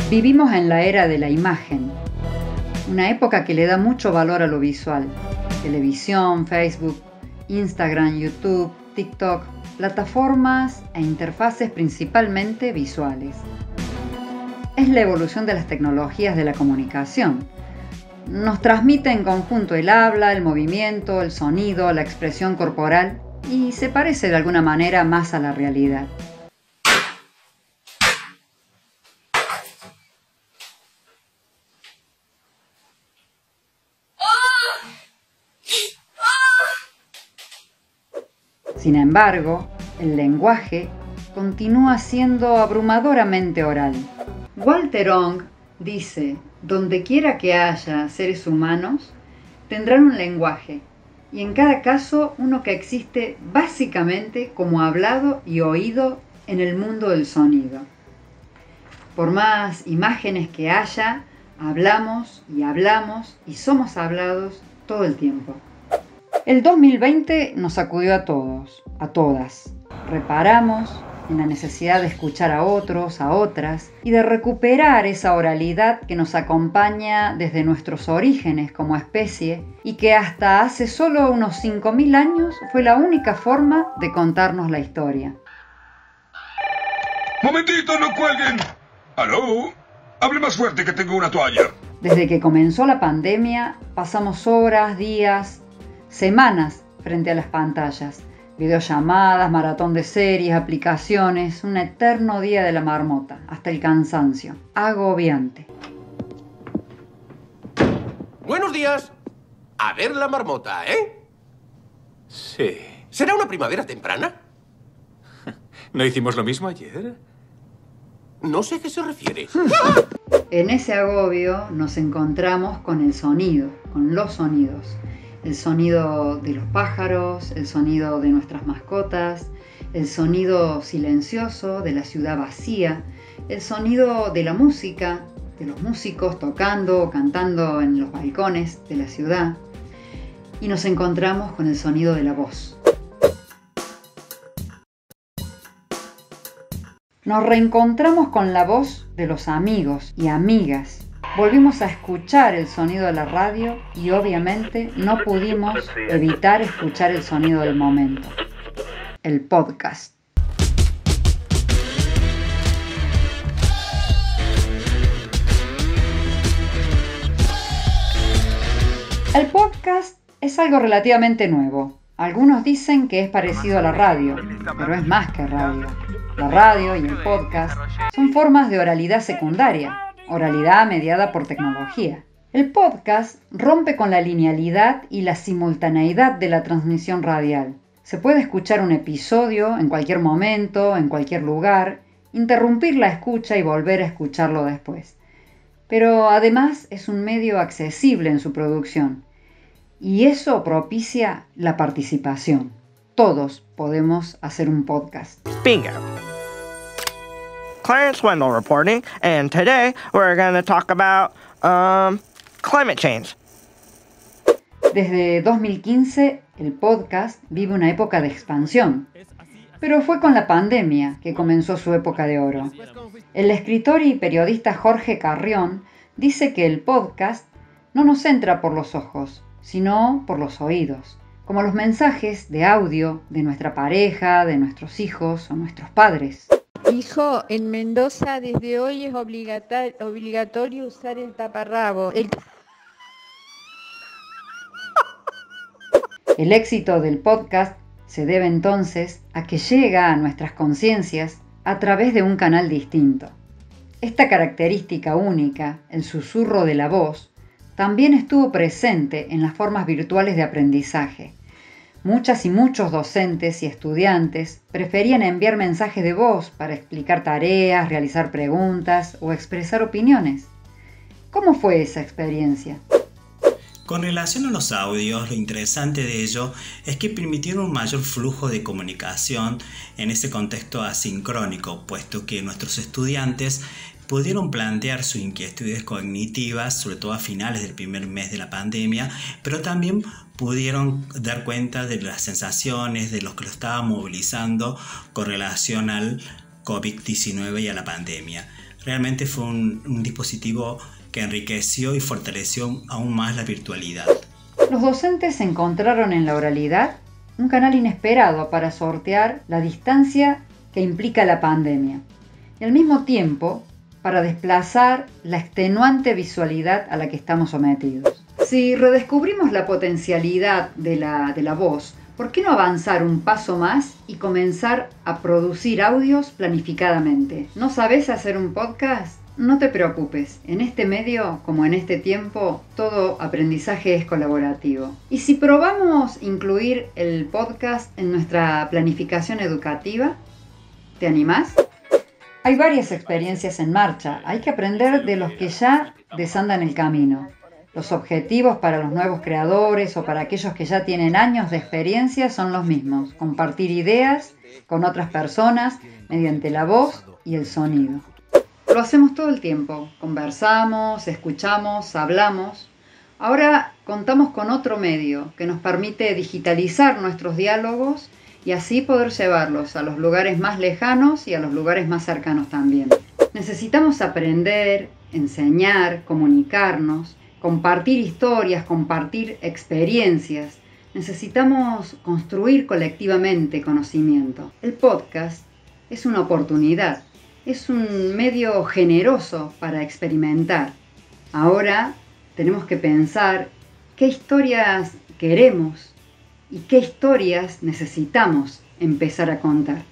Vivimos en la era de la imagen, una época que le da mucho valor a lo visual. Televisión, Facebook, Instagram, YouTube, TikTok, plataformas e interfaces principalmente visuales. Es la evolución de las tecnologías de la comunicación. Nos transmite en conjunto el habla, el movimiento, el sonido, la expresión corporal y se parece de alguna manera más a la realidad. Sin embargo, el lenguaje continúa siendo abrumadoramente oral. Walter Ong dice: donde quiera que haya seres humanos, tendrán un lenguaje, y en cada caso uno que existe básicamente como hablado y oído en el mundo del sonido. Por más imágenes que haya, hablamos y somos hablados todo el tiempo. El 2020 nos sacudió a todos, a todas. Reparamos en la necesidad de escuchar a otros, a otras, y de recuperar esa oralidad que nos acompaña desde nuestros orígenes como especie y que hasta hace solo unos 5.000 años fue la única forma de contarnos la historia. ¡Momentito, no cuelguen! ¿Aló? Hable más fuerte que tengo una toalla. Desde que comenzó la pandemia, pasamos horas, días, semanas frente a las pantallas. Videollamadas, maratón de series, aplicaciones, un eterno día de la marmota, hasta el cansancio. Agobiante. Buenos días. A ver la marmota, ¿eh? Sí. ¿Será una primavera temprana? ¿No hicimos lo mismo ayer? No sé a qué se refiere. En ese agobio nos encontramos con el sonido, con los sonidos. El sonido de los pájaros, el sonido de nuestras mascotas, el sonido silencioso de la ciudad vacía, el sonido de la música, de los músicos tocando o cantando en los balcones de la ciudad. Y nos encontramos con el sonido de la voz. Nos reencontramos con la voz de los amigos y amigas. Volvimos a escuchar el sonido de la radio y obviamente no pudimos evitar escuchar el sonido del momento, el podcast. El podcast es algo relativamente nuevo. Algunos dicen que es parecido a la radio, pero es más que radio. La radio y el podcast son formas de oralidad secundaria. Oralidad mediada por tecnología. El podcast rompe con la linealidad y la simultaneidad de la transmisión radial. Se puede escuchar un episodio en cualquier momento, en cualquier lugar, interrumpir la escucha y volver a escucharlo después. Pero además es un medio accesible en su producción. Y eso propicia la participación. Todos podemos hacer un podcast. Bingo. Clarence Wendell reporting, and today we're going to talk about climate change. Desde 2015, el podcast vive una época de expansión, pero fue con la pandemia que comenzó su época de oro. El escritor y periodista Jorge Carrión dice que el podcast no nos entra por los ojos, sino por los oídos, como los mensajes de audio de nuestra pareja, de nuestros hijos o nuestros padres. Hijo, en Mendoza desde hoy es obligatorio usar el taparrabo. El éxito del podcast se debe entonces a que llega a nuestras conciencias a través de un canal distinto. Esta característica única, el susurro de la voz, también estuvo presente en las formas virtuales de aprendizaje. Muchas y muchos docentes y estudiantes preferían enviar mensajes de voz para explicar tareas, realizar preguntas o expresar opiniones. ¿Cómo fue esa experiencia? Con relación a los audios, lo interesante de ello es que permitieron un mayor flujo de comunicación en ese contexto asincrónico, puesto que nuestros estudiantes pudieron plantear sus inquietudes cognitivas, sobre todo a finales del primer mes de la pandemia, pero también pudieron dar cuenta de las sensaciones, de lo que lo estaba movilizando con relación al COVID-19 y a la pandemia. Realmente fue un dispositivo que enriqueció y fortaleció aún más la virtualidad. Los docentes encontraron en la oralidad un canal inesperado para sortear la distancia que implica la pandemia y al mismo tiempo para desplazar la extenuante visualidad a la que estamos sometidos. Si redescubrimos la potencialidad de la voz, ¿por qué no avanzar un paso más y comenzar a producir audios planificadamente? ¿No sabes hacer un podcast? No te preocupes, en este medio, como en este tiempo, todo aprendizaje es colaborativo. ¿Y si probamos incluir el podcast en nuestra planificación educativa? ¿Te animás? Hay varias experiencias en marcha, hay que aprender de los que ya desandan el camino. Los objetivos para los nuevos creadores o para aquellos que ya tienen años de experiencia son los mismos: compartir ideas con otras personas mediante la voz y el sonido. Lo hacemos todo el tiempo, conversamos, escuchamos, hablamos. Ahora contamos con otro medio que nos permite digitalizar nuestros diálogos y así poder llevarlos a los lugares más lejanos y a los lugares más cercanos también. Necesitamos aprender, enseñar, comunicarnos, compartir historias, compartir experiencias. Necesitamos construir colectivamente conocimiento. El podcast es una oportunidad, es un medio generoso para experimentar. Ahora tenemos que pensar qué historias queremos y qué historias necesitamos empezar a contar.